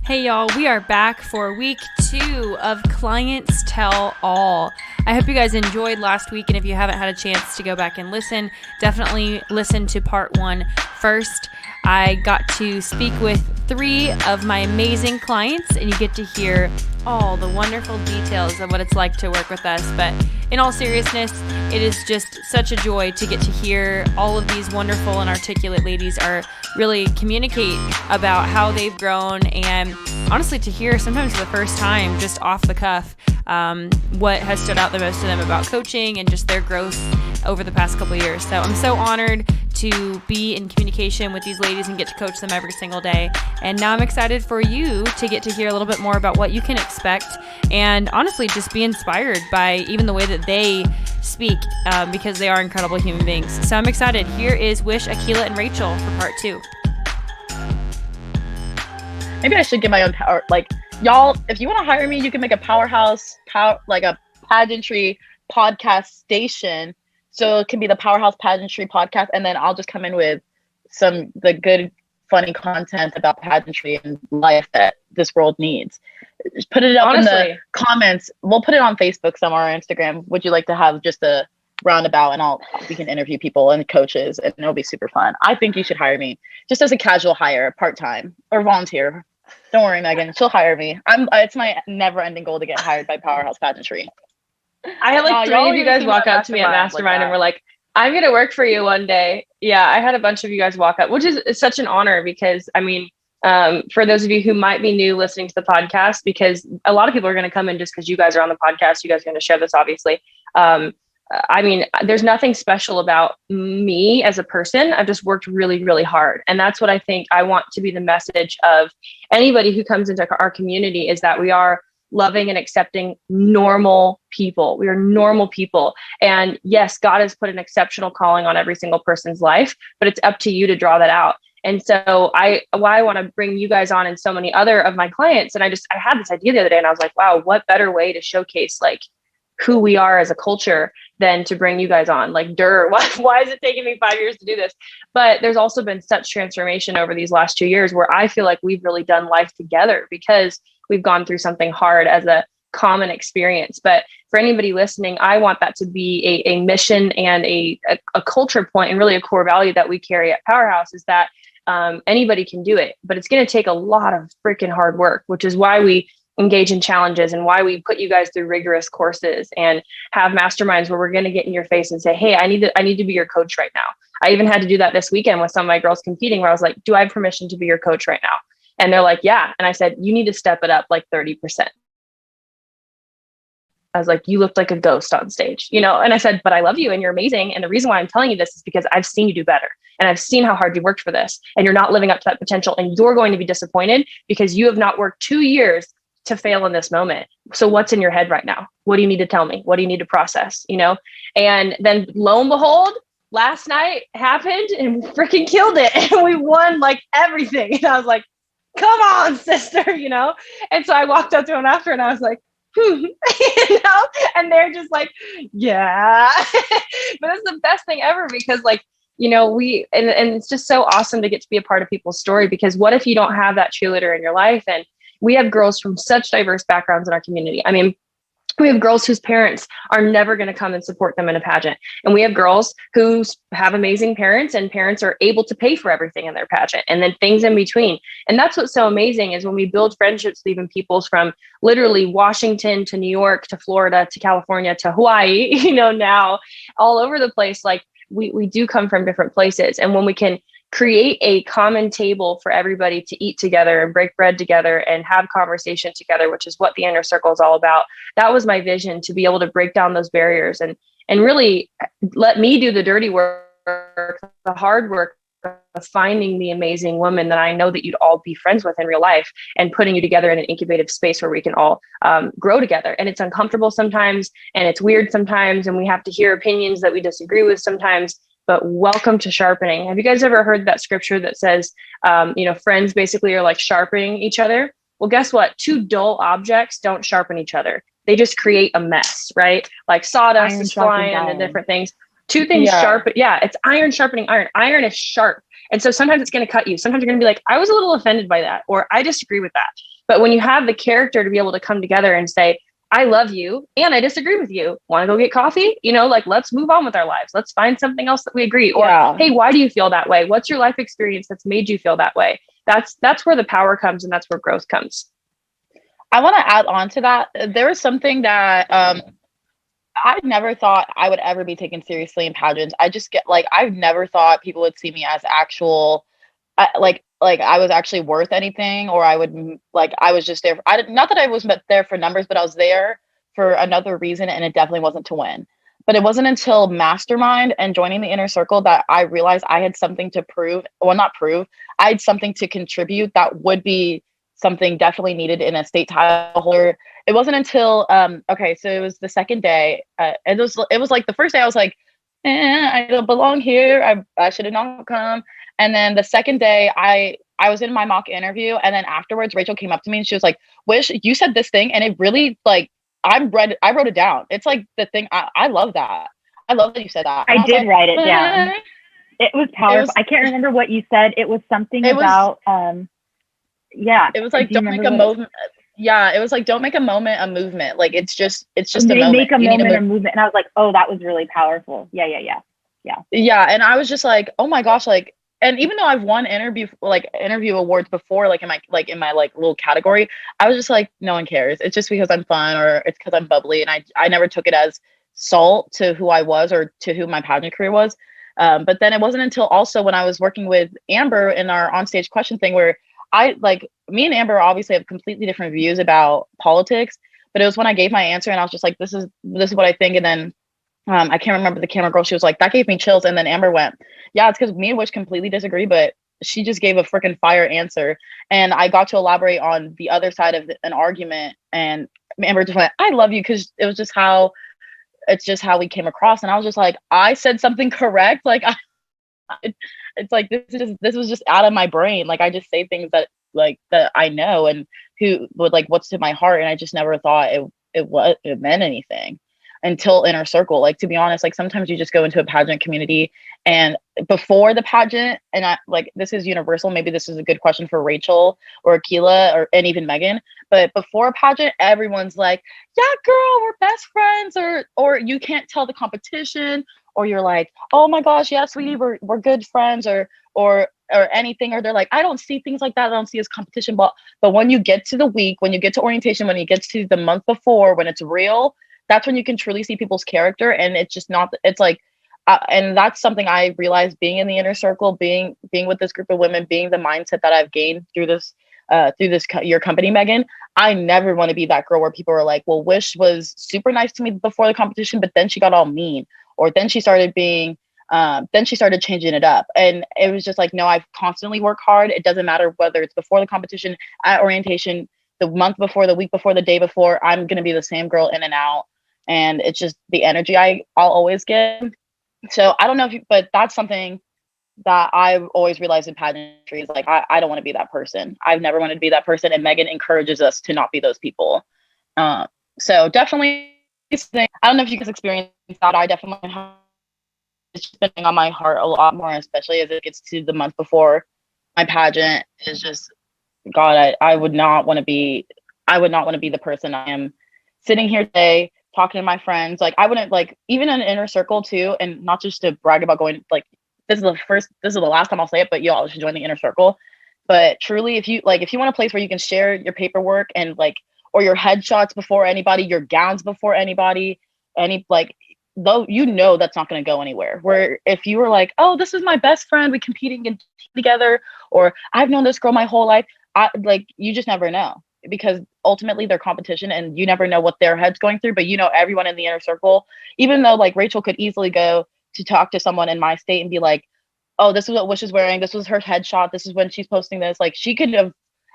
Hey y'all, we are back for week 2 of Clients Tell All. I hope you guys enjoyed last week, and if you haven't had a chance to go back and listen, definitely listen to part 1 first. I got to speak with 3 of my amazing clients, and you get to hear all the wonderful details of what it's like to work with us. But in all seriousness, it is just such a joy to get to hear all of these wonderful and articulate ladies are really communicate about how they've grown, and honestly to hear sometimes for the first time, just off the cuff, what has stood out the most to them about coaching and just their growth over the past couple of years. So I'm so honored to be in communication with these ladies and get to coach them every single day. And now I'm excited for you to get to hear a little bit more about what you can expect, and honestly just be inspired by even the way that they speak, because they are incredible human beings. So I'm excited. Here is Wish, Akila, and Raechel for part 2. Maybe I should get my own power. Like, y'all, if you want to hire me, you can make a Powerhouse, like a pageantry podcast station. So it can be the Powerhouse Pageantry podcast, and then I'll just come in with the good, funny content about pageantry and life that this world needs. Just put it up in the comments. We'll put it on Facebook somewhere, or Instagram. Would you like to have just a roundabout, and we can interview people and coaches, and it'll be super fun. I think you should hire me just as a casual hire, part-time or volunteer. Don't worry, Megan, she'll hire me. It's my never-ending goal to get hired by Powerhouse Pageantry. I had like 3 of you guys walk up to me at Mastermind and were like, I'm going to work for you one day. Yeah, I had a bunch of you guys walk up, which is such an honor because, I mean, for those of you who might be new listening to the podcast, because a lot of people are going to come in just because you guys are on the podcast. You guys are going to share this, obviously. I mean, there's nothing special about me as a person. I've just worked really, really hard. And that's what I think I want to be the message of anybody who comes into our community, is that we are loving and accepting normal people. We are normal people. And yes, God has put an exceptional calling on every single person's life, but it's up to you to draw that out. And so I want to bring you guys on and so many other of my clients. And I had this idea the other day, and I was like, wow, what better way to showcase like who we are as a culture than to bring you guys on? Like, why is it taking me 5 years to do this? But there's also been such transformation over these last 2 years where I feel like we've really done life together because we've gone through something hard as a common experience. But for anybody listening, I want that to be a mission and a culture point, and really a core value that we carry at Powerhouse, is that anybody can do it, but it's going to take a lot of freaking hard work, which is why we engage in challenges and why we put you guys through rigorous courses and have masterminds where we're going to get in your face and say, hey, I need to be your coach right now. I even had to do that this weekend with some of my girls competing, where I was like, do I have permission to be your coach right now? And they're like, yeah. And I said, you need to step it up like 30%. I was like, you looked like a ghost on stage, and I said, but I love you and you're amazing. And the reason why I'm telling you this is because I've seen you do better, and I've seen how hard you worked for this, and you're not living up to that potential, and you're going to be disappointed because you have not worked 2 years to fail in this moment. So what's in your head right now? What do you need to tell me? What do you need to process? And then lo and behold, last night happened and we freaking killed it. And we won like everything. And I was like, come on, sister, And so I walked up to him after and I was like, and they're just like, yeah. But it's the best thing ever because and it's just so awesome to get to be a part of people's story, because what if you don't have that cheerleader in your life? And we have girls from such diverse backgrounds in our community. I mean, we have girls whose parents are never going to come and support them in a pageant. And we have girls who have amazing parents, and parents are able to pay for everything in their pageant, and then things in between. And that's what's so amazing, is when we build friendships with even peoples from literally Washington to New York to Florida to California to Hawaii, now all over the place. Like we do come from different places. And when we can create a common table for everybody to eat together and break bread together and have conversation together, which is what the inner circle is all about. That was my vision, to be able to break down those barriers and really let me do the dirty work, the hard work of finding the amazing woman that I know that you'd all be friends with in real life, and putting you together in an incubative space where we can all grow together. And it's uncomfortable sometimes, and it's weird sometimes, and we have to hear opinions that we disagree with sometimes. But welcome to sharpening. Have you guys ever heard that scripture that says, friends basically are like sharpening each other? Well, guess what? 2 dull objects don't sharpen each other. They just create a mess, right? Like sawdust is flying and the different things. 2 things sharpen. Yeah, it's iron sharpening iron. Iron is sharp. And so sometimes it's going to cut you. Sometimes you're going to be like, I was a little offended by that, or I disagree with that. But when you have the character to be able to come together and say, I love you and I disagree with you. Want to go get coffee? You know, like, let's move on with our lives. Let's find something else that we agree. Or, Yeah. hey, why do you feel that way? What's your life experience that's made you feel that way? That's where the power comes, and that's where growth comes. I want to add on to that. There was something that I never thought I would ever be taken seriously in pageants. I just get like, I've never thought people would see me as actual, like I was actually worth anything, or I would like, I was just there. Not that I was there for numbers, but I was there for another reason, and it definitely wasn't to win. But it wasn't until Mastermind and joining the inner circle that I realized I had something to prove. Well, not prove. I had something to contribute that would be something definitely needed in a state title holder. It wasn't until okay, so it was the second day. It was like the first day I was like, I don't belong here. I should have not come. And then the second day I was in my mock interview, and then afterwards Raechel came up to me and she was like, "Wish, you said this thing, and it really like I wrote it down. It's like the thing. I love that. I love that you said that." And I did like, write it down. It was powerful. I can't remember what you said. It was something about yeah. It was like, don't make a moment. Yeah, it was like, don't make a moment a movement. Like it's just a moment. Make a moment a movement. And I was like, oh, that was really powerful. Yeah. Yeah, and I was just like, oh my gosh, like, and even though I've won interview awards before, like in my little category, I was just like, no one cares. It's just because I'm fun, or it's because I'm bubbly, and I never took it as salt to who I was or to who my pageant career was. But then it wasn't until also when I was working with Amber in our onstage question thing, where me and Amber obviously have completely different views about politics, but it was when I gave my answer and I was just like, this is what I think. And then I can't remember the camera girl. She was like, that gave me chills. And then Amber went, yeah, it's because me and Wish completely disagree, but she just gave a freaking fire answer. And I got to elaborate on the other side of an argument. And Amber just went, I love you, because it's just how we came across. And I was just like, I said something correct. Like, it's like, this was just out of my brain. Like, I just say things that I know and who would like what's to my heart. And I just never thought it meant anything until inner circle. Like, to be honest, like sometimes you just go into a pageant community, and before the pageant, and I like, this is universal, maybe this is a good question for Raechel or Akila and even Megan, but before a pageant, everyone's like, yeah, girl, we're best friends, or you can't tell the competition, or you're like, oh my gosh, yeah, sweetie, we're good friends, or anything, or they're like, I don't see things like that. I don't see as competition. But when you get to the week, when you get to orientation, when you get to the month before, when it's real, that's when you can truly see people's character. And it's just not, it's like, and that's something I realized being in the inner circle, being with this group of women, being the mindset that I've gained through this your company, Megan. I never want to be that girl where people are like, well, Wish was super nice to me before the competition, but then she got all mean, or then she started changing it up. And it was just like, no, I've constantly worked hard. It doesn't matter whether it's before the competition, at orientation, the month before, the week before, the day before, I'm going to be the same girl in and out. And it's just the energy I'll always give. So I don't know but that's something that I've always realized in pageantry is like, I don't want to be that person. I've never wanted to be that person. And Megan encourages us to not be those people. So definitely, I don't know if you guys experienced that. I definitely have. It's just been on my heart a lot more, especially as it gets to the month before my pageant. Is just, God, I would not want to be the person I am sitting here today talking to my friends. Like, I wouldn't, like, even in an inner circle too, and not just to brag about going, like, this is the last time I'll say it, but y'all should join the inner circle. But truly, if you want a place where you can share your paperwork and like, or your headshots before anybody, your gowns before anybody, though, that's not going to go anywhere. Where if you were like, oh, this is my best friend, we competing together, or I've known this girl my whole life, you just never know, because ultimately they're competition and you never know what their head's going through. But everyone in the inner circle, even though like Raechel could easily go to talk to someone in my state and be like, oh, this is what Wish is wearing, this was her headshot, this is when she's posting this, like she could have,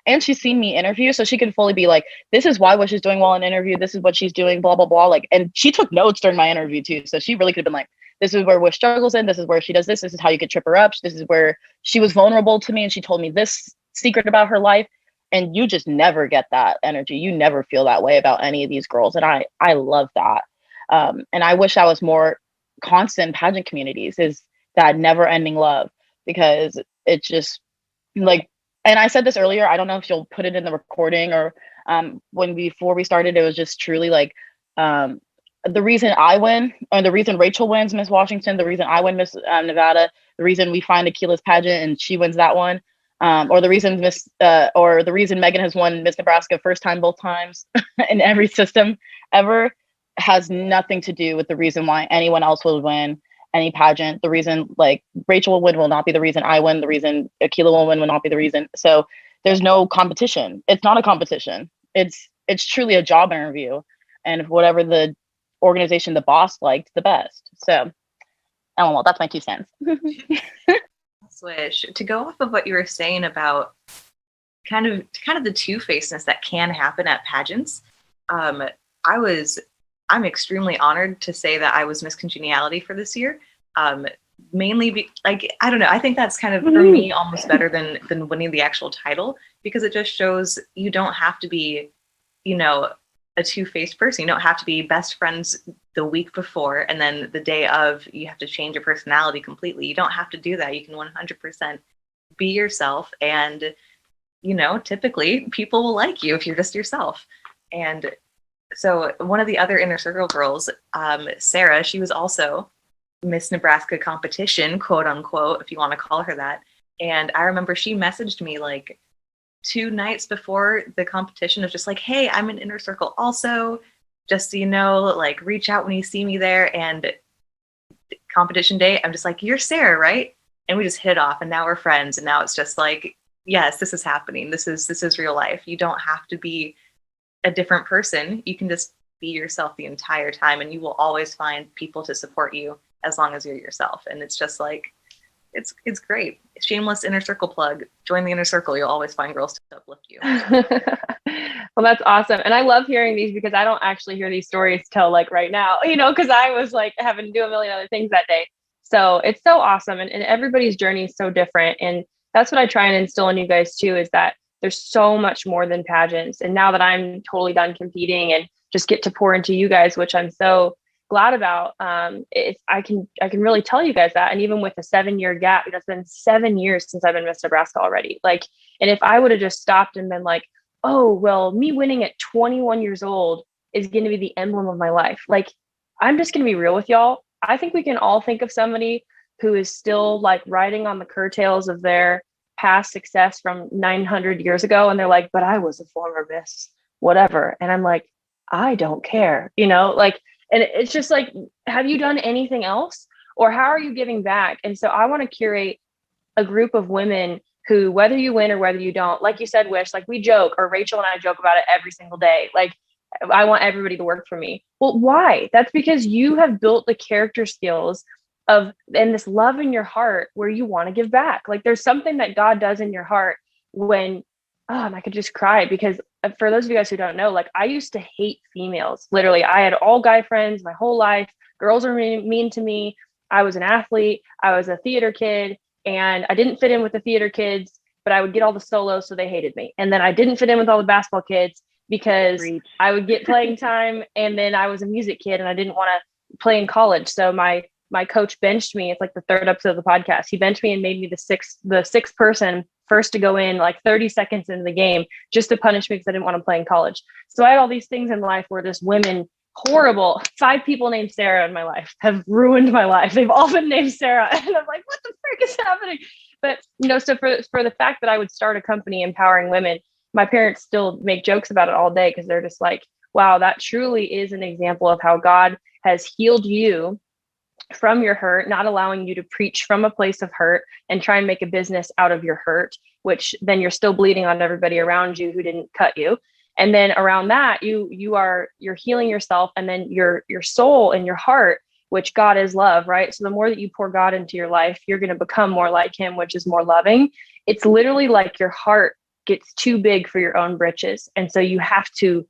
and she's seen me interview, so she can fully be like, this is why Wish is doing well in interview, this is what she's doing, blah blah blah. Like, and she took notes during my interview too, so she really could have been like, this is where Wish struggles in, this is where she does this is how you could trip her up, this is where she was vulnerable to me and she told me this secret about her life. And you just never get that energy, you never feel that way about any of these girls, and I love that. And I wish I was more constant in pageant communities, is that never ending love, because it's just like, and I said this earlier, I don't know if you'll put it in the recording or before we started, it was just truly like the reason I win, or the reason Raechel wins Miss Washington, the reason I win Miss Nevada, the reason we find Akila's pageant and she wins that one, or the reason Megan has won Miss Nebraska first time both times in every system ever, has nothing to do with the reason why anyone else will win any pageant. The reason like Raechel will win will not be the reason I win. The reason Akila will win will not be the reason. So there's no competition. It's not a competition. It's truly a job interview, and whatever the organization the boss liked the best. So, oh well, that's my 2 cents. Swish, to go off of what you were saying about kind of the two-facedness that can happen at pageants. I'm extremely honored to say that I was Miss Congeniality for this year. Mainly I don't know, I think that's kind of for me almost better than winning the actual title, because it just shows you don't have to be, you know, a two-faced person. You don't have to be best friends the week before and then the day of you have to change your personality completely. You don't have to do that. You can 100% be yourself, and you know, typically people will like you if you're just yourself. And so one of the other Inner Circle girls, Sarah, she was also Miss Nebraska competition, quote unquote, if you want to call her that. And I remember she messaged me like 2 nights before the competition of just like, hey, I'm in Inner Circle also, just so you know, like reach out when you see me there. And competition day, I'm just like, you're Sarah, right? And we just hit off, and now we're friends. And now it's just like, yes, this is happening. This is real life. You don't have to be a different person. You can just be yourself the entire time, and you will always find people to support you as long as you're yourself. And it's just like, it's great. Shameless Inner Circle plug. Join the Inner Circle. You'll always find girls to uplift you. Well, that's awesome. And I love hearing these because I don't actually hear these stories till like right now, you know, because I was like having to do a million other things that day. So it's so awesome. And everybody's journey is so different. And that's what I try and instill in you guys too, is that there's so much more than pageants. And now that I'm totally done competing and just get to pour into you guys, which I'm so glad about, I can really tell you guys that. And even with a 7-year gap, it's been 7 years since I've been Miss Nebraska already. Like, and if I would have just stopped and been like, oh, well, me winning at 21 years old is going to be the emblem of my life. Like, I'm just going to be real with y'all. I think we can all think of somebody who is still like riding on the curtails of their past success from 900 years ago. And they're like, but I was a former Miss whatever. And I'm like, I don't care, you know, like, and it's just like, have you done anything else? Or how are you giving back? And so I want to curate a group of women who, whether you win or whether you don't, like you said, Wish, like we joke, or Raechel and I joke about it every single day. Like, I want everybody to work for me. Well, why? That's because you have built the character skills and this love in your heart where you want to give back. Like, there's something that God does in your heart when, and I could just cry, because for those of you guys who don't know, like, I used to hate females. Literally, I had all guy friends my whole life. Girls were mean to me. I was an athlete. I was a theater kid, and I didn't fit in with the theater kids, but I would get all the solos, so they hated me. And then I didn't fit in with all the basketball kids because I would get playing time, and then I was a music kid and I didn't want to play in college. So my coach benched me. It's like the 3rd episode of the podcast. He benched me and made me the sixth person first to go in like 30 seconds into the game, just to punish me because I didn't want to play in college. So I had all these things in life where this women, horrible, 5 people named Sarah in my life have ruined my life. They've all been named Sarah. And I'm like, what the frick is happening? But, you know, so for the fact that I would start a company empowering women, my parents still make jokes about it all day, because they're just like, wow, that truly is an example of how God has healed you from your hurt, not allowing you to preach from a place of hurt and try and make a business out of your hurt, which then you're still bleeding on everybody around you who didn't cut you. And then around that, you're healing yourself, and then your soul and your heart, which God is love, right? So the more that you pour God into your life, you're going to become more like him, which is more loving. It's literally like your heart gets too big for your own britches. And so you have to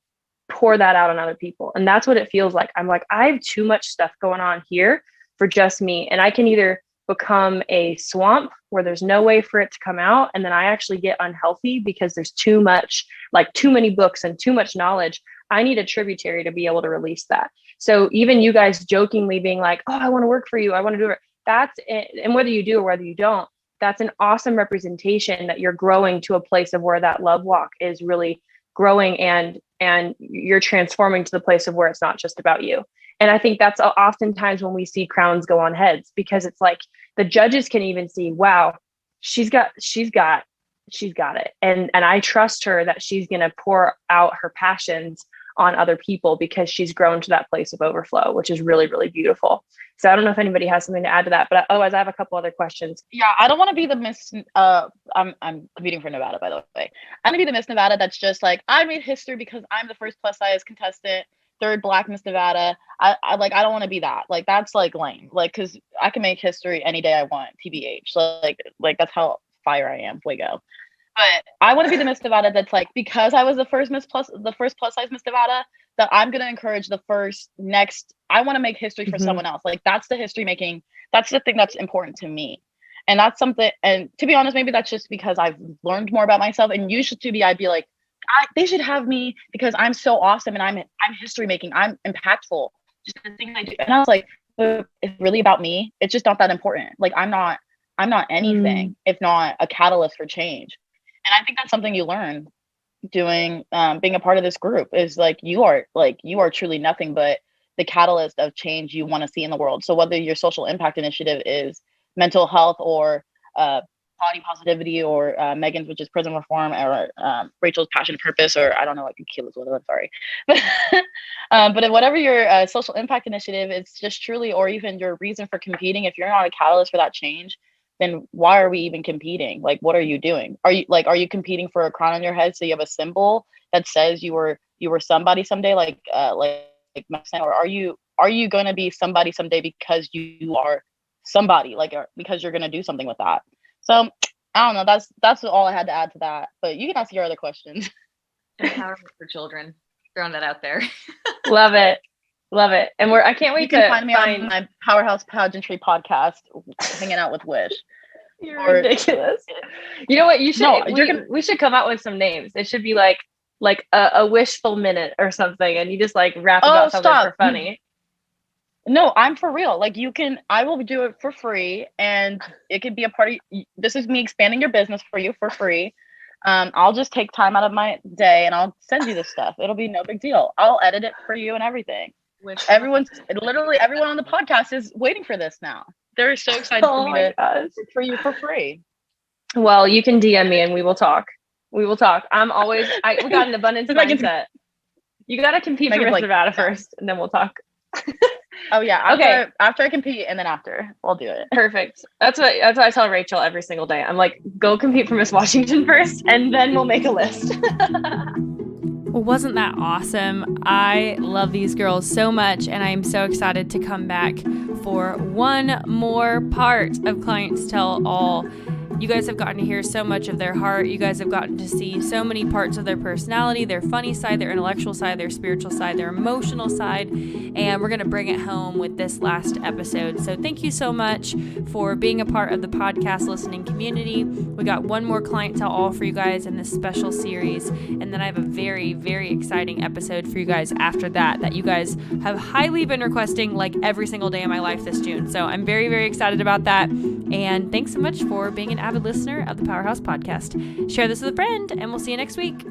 pour that out on other people. And that's what it feels like. I'm like, I have too much stuff going on here for just me. And I can either become a swamp where there's no way for it to come out, and then I actually get unhealthy because there's too much, like too many books and too much knowledge. I need a tributary to be able to release that. So even you guys jokingly being like, oh, I want to work for you, I want to do it, that's it. And whether you do or whether you don't, that's an awesome representation that you're growing to a place of where that love walk is really growing, and you're transforming to the place of where it's not just about you. And I think that's oftentimes when we see crowns go on heads, because it's like the judges can even see, wow, she's got it. And I trust her that she's going to pour out her passions on other people because she's grown to that place of overflow, which is really, really beautiful. So I don't know if anybody has something to add to that, but otherwise I have a couple other questions. Yeah, I don't want to be the Miss, I'm competing for Nevada, by the way. I'm gonna be the Miss Nevada that's just like, I made history because I'm the first plus size contestant, third Black Miss Nevada. I don't want to be that. Like, that's like lame. Like, cause I can make history any day I want, TBH. Like that's how fire I am, fuego. But I want to be the Miss Nevada that's like, because I was the first plus size Miss Nevada, that I'm going to encourage I want to make history for someone else. Like, that's the history making. That's the thing that's important to me. And that's something, and to be honest, maybe that's just because I've learned more about myself. And usually I'd be like, they should have me because I'm so awesome and I'm history making. I'm impactful. Just the things I do. And I was like, but it's really about me. It's just not that important. Like, I'm not anything if not a catalyst for change. And I think that's something you learn doing, being a part of this group, is like, you are truly nothing but the catalyst of change you want to see in the world. So whether your social impact initiative is mental health or body positivity, or Megan's, which is prison reform, or Raechel's passion purpose, or I don't know what Akila's was, I'm sorry. But whatever your social impact initiative, it's just truly, or even your reason for competing, if you're not a catalyst for that change, then why are we even competing? Like, what are you doing? Are you competing for a crown on your head so you have a symbol that says you were somebody someday, like or are you going to be somebody someday because you are somebody, like, because you're going to do something with that? So I don't know. That's all I had to add to that. But you can ask your other questions. Empowerment for children. Throwing that out there. Love it. And I can't wait to find me on my Powerhouse Pageantry podcast, hanging out with Wish. You're ridiculous. You know what? You should. We should come out with some names. It should be like a wishful minute or something, and you just like rap about something for funny. No, I'm for real. Like, I will do it for free, and it could be a party. This is me expanding your business for you for free. I'll just take time out of my day and I'll send you this stuff. It'll be no big deal. I'll edit it for you and everything. Literally everyone on the podcast is waiting for this now. They're so excited for you for free. Well, you can DM me and we will talk. We got an abundance mindset. You got to compete for Miss Nevada first, and then we'll talk. Oh yeah. After I compete, and then after we'll do it. Perfect. That's what I tell Raechel every single day. I'm like, go compete for Miss Washington first, and then we'll make a list. Well, wasn't that awesome? I love these girls so much, and I am so excited to come back for one more part of Clients Tell All. You guys have gotten to hear so much of their heart. You guys have gotten to see so many parts of their personality, their funny side, their intellectual side, their spiritual side, their emotional side, and we're going to bring it home with this last episode. So thank you so much for being a part of the podcast listening community. We got one more Client Tell All for you guys in this special series, and then I have a very, very exciting episode for you guys after that you guys have highly been requesting like every single day of my life this June. So I'm very, very excited about that, and thanks so much for being an avid listener of the Powerhouse podcast. Share this with a friend, and we'll see you next week.